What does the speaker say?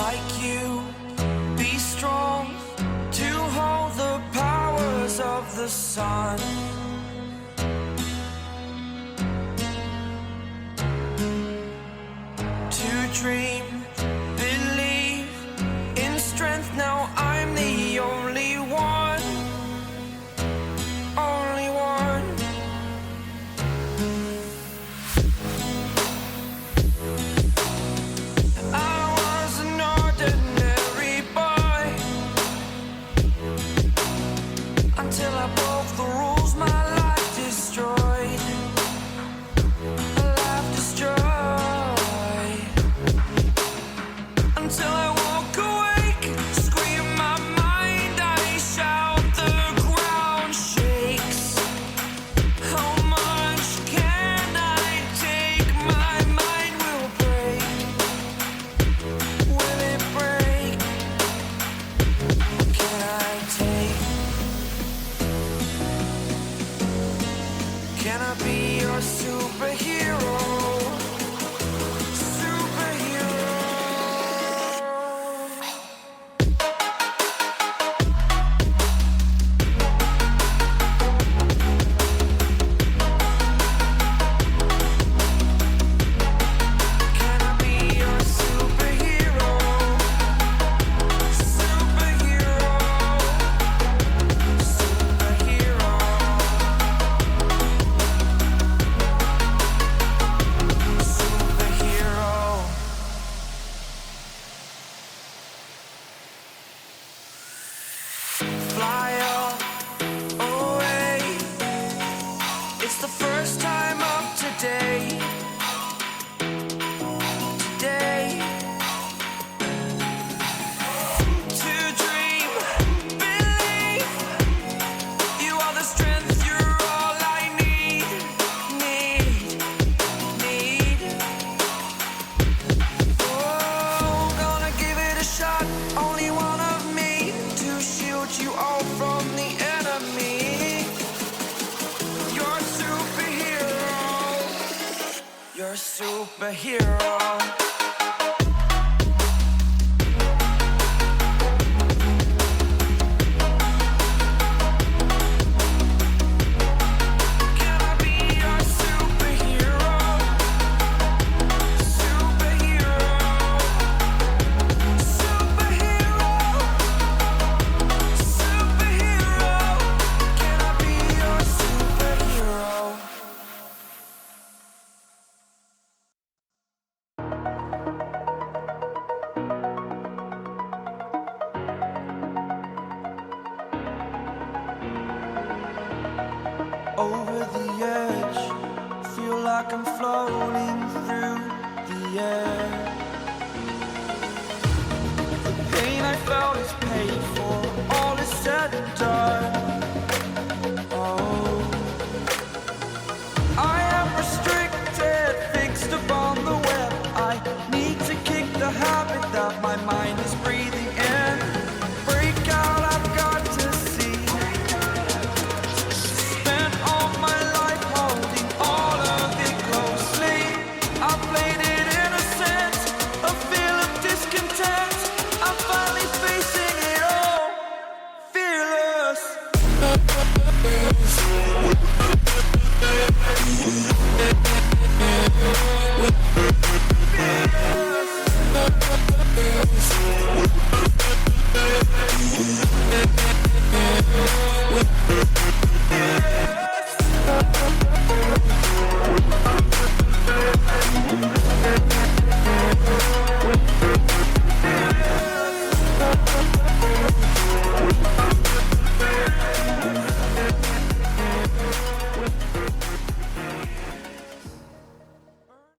like you, be strong to hold the powers of the sun. To dream, believe in strength, now I'm the only one, only one. I was an ordinary boy until I broke the rules, my life destroyed, a life destroyed. Until I walk awake, scream my mind, I shout, the ground shakes. How much can I take? My mind will break. Will it break? What can I take? Can I be your superhero? Fly away. It's the first time of today. Today. To dream, believe. You are the strength, you're all I need. Oh, gonna give it a shot. Only one of me to shield you all from the enemy. You're a superhero. You're a superhero. Can I be your superhero? Superhero. Superhero. Superhero. Can I be your superhero? Over the edge, feel like I'm floating